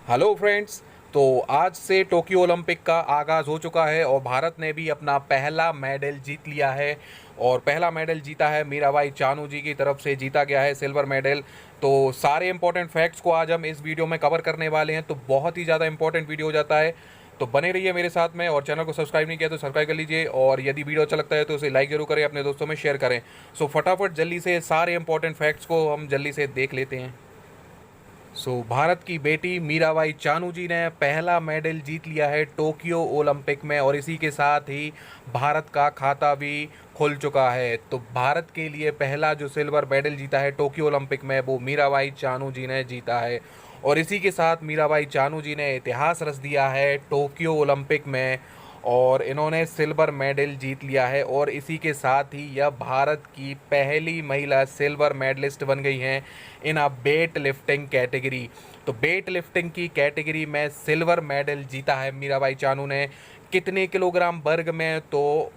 Hello friends. तो आज से टोक्यो ओलंपिक का आगाज़ हो चुका है और भारत ने भी अपना पहला मेडल जीत लिया है। और पहला मेडल जीता है मीराबाई चानू जी की तरफ से, जीता गया है सिल्वर मेडल। तो सारे इंपॉर्टेंट फैक्ट्स को आज हम इस वीडियो में कवर करने वाले हैं, तो बहुत ही ज़्यादा इंपॉर्टेंट वीडियो हो जाता है। तो बने रहिए मेरे साथ में, और चैनल को सब्सक्राइब नहीं किया तो सब्सक्राइब कर लीजिए, और यदि वीडियो अच्छा लगता है तो उसे लाइक जरूर करें, अपने दोस्तों में शेयर करें। सो फटाफट जल्दी से सारे इंपॉर्टेंट फैक्ट्स को हम जल्दी से देख लेते हैं। भारत की बेटी मीराबाई चानू जी ने पहला मेडल जीत लिया है टोक्यो ओलंपिक में, और इसी के साथ ही भारत का खाता भी खुल चुका है। तो भारत के लिए पहला जो सिल्वर मेडल जीता है टोक्यो ओलंपिक में, वो मीराबाई चानू जी ने जीता है। और इसी के साथ मीराबाई चानू जी ने इतिहास रच दिया है टोक्यो ओलंपिक में, और इन्होंने सिल्वर मेडल जीत लिया है। और इसी के साथ ही यह भारत की पहली महिला सिल्वर मेडलिस्ट बन गई हैं in a weightlifting category. तो वेट लिफ्टिंग की कैटेगरी में सिल्वर मेडल जीता है मीराबाई चानू ने। कितने किलोग्राम वर्ग में? तो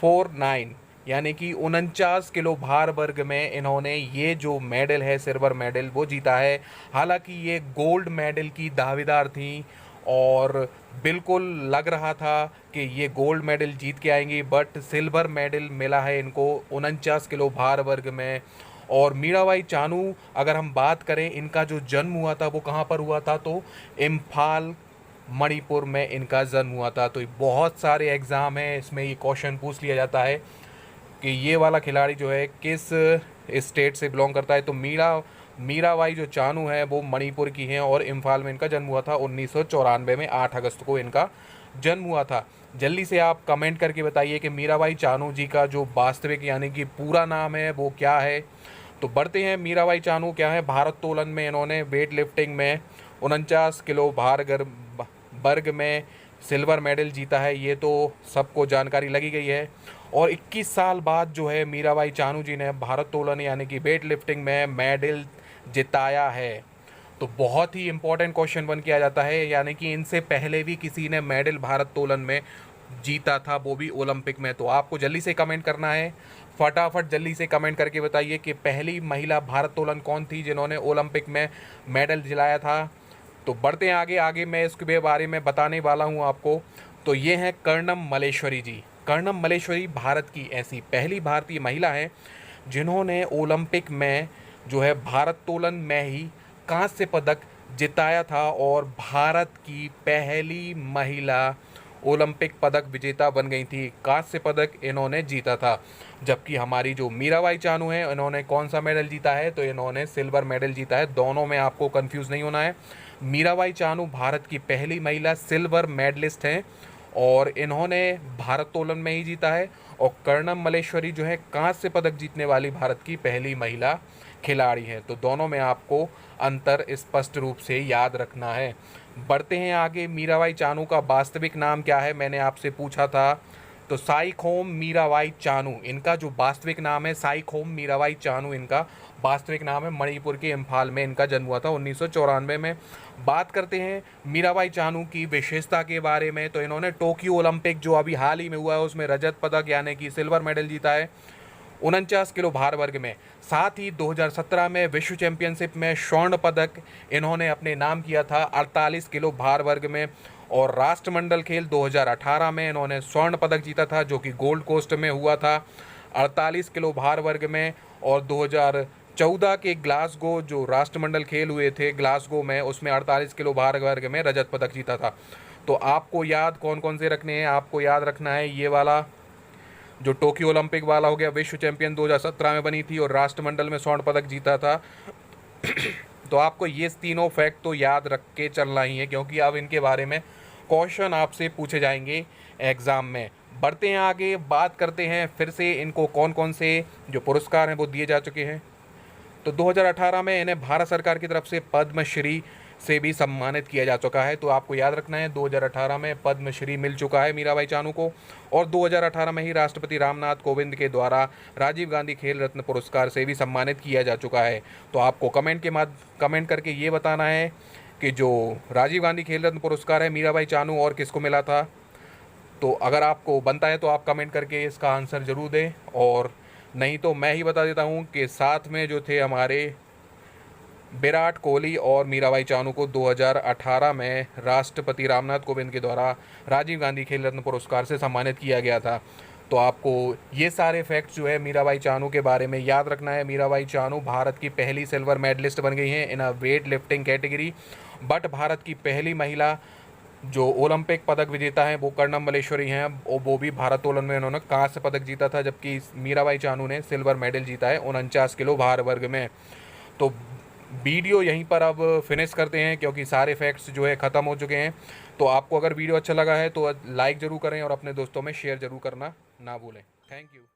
49, यानी कि 49 किलो भार वर्ग में इन्होंने ये जो मेडल है सिल्वर मेडल वो जीता है। हालांकि ये गोल्ड मेडल की दावेदार थी, और बिल्कुल लग रहा था कि ये गोल्ड मेडल जीत के आएंगी, बट सिल्वर मेडल मिला है इनको 49 किलो भार वर्ग में। और मीराबाई चानू, अगर हम बात करें, इनका जो जन्म हुआ था वो कहाँ पर हुआ था? तो इम्फाल, मणिपुर में इनका जन्म हुआ था। तो बहुत सारे एग्ज़ाम हैं, इसमें ये क्वेश्चन पूछ लिया जाता है कि ये वाला खिलाड़ी जो है किस स्टेट से बिलोंग करता है। तो मीराबाई जो चानू है वो मणिपुर की हैं, और इम्फाल में इनका जन्म हुआ था 1994 में, 8 अगस्त को इनका जन्म हुआ था। जल्दी से आप कमेंट करके बताइए कि मीराबाई चानू जी का जो वास्तविक यानी कि पूरा नाम है वो क्या है। तो बढ़ते हैं, मीराबाई चानू क्या है? भारोत्तोलन में इन्होंने वेट लिफ्टिंग में 49 किलो वर्ग में सिल्वर मेडल जीता है, ये तो सबको जानकारी लगी गई है। और 21 साल बाद जो है मीराबाई चानू जी ने भारोत्तोलन यानी कि वेट लिफ्टिंग में मेडल जिताया है। तो बहुत ही इंपॉर्टेंट क्वेश्चन बन किया जाता है, यानी कि इनसे पहले भी किसी ने मेडल भारोत्तोलन में जीता था, वो भी ओलंपिक में। तो आपको जल्दी से कमेंट करना है, फटाफट जल्दी से कमेंट करके बताइए कि पहली महिला भारोत्तोलन कौन थी जिन्होंने ओलंपिक में मेडल दिलाया था। तो बढ़ते हैं आगे आगे, मैं इसके बारे में बताने वाला हूँ आपको। तो ये हैं कर्णम मल्लेश्वरी जी। कर्णम मल्लेश्वरी भारत की ऐसी पहली भारतीय महिला हैं जिन्होंने ओलंपिक में जो है भारोत्तोलन में ही कांस्य पदक जिताया था, और भारत की पहली महिला ओलंपिक पदक विजेता बन गई थी। कांस्य पदक इन्होंने जीता था। जबकि हमारी जो मीराबाई चानू है, इन्होंने कौन सा मेडल जीता है? तो इन्होंने सिल्वर मेडल जीता है। दोनों में आपको कंफ्यूज नहीं होना है। मीराबाई चानू भारत की पहली महिला सिल्वर मेडलिस्ट हैं, और इन्होंने भारोत्तोलन में ही जीता है। और कर्णम मल्लेश्वरी जो है कांस्य पदक जीतने वाली भारत की पहली महिला खिलाड़ी है। तो दोनों में आपको अंतर स्पष्ट रूप से याद रखना है। बढ़ते हैं आगे, मीराबाई चानू का वास्तविक नाम क्या है, मैंने आपसे पूछा था। तो साइखोम मीराबाई चानू इनका जो वास्तविक नाम है, साइखोम मीराबाई चानू इनका वास्तविक नाम है। मणिपुर के इम्फाल में इनका जन्म हुआ था 1994 में। बात करते हैं मीराबाई चानू की विशेषता के बारे में। तो इन्होंने टोक्यो ओलंपिक जो अभी हाल ही में हुआ है उसमें रजत पदक यानी कि सिल्वर मेडल जीता है 49 किलो भार वर्ग में। साथ ही 2017 में विश्व चैंपियनशिप में स्वर्ण पदक इन्होंने अपने नाम किया था 48 किलो भार वर्ग में। और राष्ट्रमंडल खेल 2018 में इन्होंने स्वर्ण पदक जीता था, जो कि गोल्ड कोस्ट में हुआ था 48 किलो भार वर्ग में। और 2014 के ग्लासगो जो राष्ट्रमंडल खेल हुए थे ग्लासगो में, उसमें 48 किलो भार वर्ग में रजत पदक जीता था। तो आपको याद कौन कौन से रखने हैं? आपको याद रखना है ये वाला जो टोक्यो ओलंपिक वाला हो गया, विश्व चैंपियन 2017 में बनी थी और राष्ट्रमंडल में स्वर्ण पदक जीता था। तो आपको ये तीनों फैक्ट तो याद रख के चलना ही है, क्योंकि अब इनके बारे में क्वेश्चन आपसे पूछे जाएंगे एग्ज़ाम में। बढ़ते हैं आगे, बात करते हैं फिर से इनको कौन कौन से जो पुरस्कार हैं वो दिए जा चुके हैं। तो 2018 में इन्हें भारत सरकार की तरफ से पद्मश्री से भी सम्मानित किया जा चुका है। तो आपको याद रखना है 2018 में पद्मश्री मिल चुका है मीराबाई चानू को। और 2018 में ही राष्ट्रपति रामनाथ कोविंद के द्वारा राजीव गांधी खेल रत्न पुरस्कार से भी सम्मानित किया जा चुका है। तो आपको कमेंट करके ये बताना है कि जो राजीव गांधी खेल रत्न पुरस्कार है मीराबाई चानू और किसको मिला था। तो अगर आपको बनता है तो आप कमेंट करके इसका आंसर ज़रूर दें, और नहीं तो मैं ही बता देता हूँ कि साथ में जो थे हमारे विराट कोहली और मीराबाई चानू को 2018 में राष्ट्रपति रामनाथ कोविंद के द्वारा राजीव गांधी खेल रत्न पुरस्कार से सम्मानित किया गया था। तो आपको ये सारे फैक्ट्स जो है मीराबाई चानू के बारे में याद रखना है। मीराबाई चानू भारत की पहली सिल्वर मेडलिस्ट बन गई हैं in a weightlifting category. But Bharat की पहली महिला जो ओलंपिक पदक विजेता हैं वो कर्णम मल्लेश्वरी हैं, और वो भी भारोत्तोलन में उन्होंने कांस्य पदक जीता था, जबकि मीराबाई चानू ने सिल्वर मेडल जीता है 49 किलो भार वर्ग में। तो वीडियो यहीं पर अब फिनिश करते हैं, क्योंकि सारे फैक्ट्स जो है ख़त्म हो चुके हैं। तो आपको अगर वीडियो अच्छा लगा है तो लाइक ज़रूर करें और अपने दोस्तों में शेयर ज़रूर करना ना भूलें। Thank you.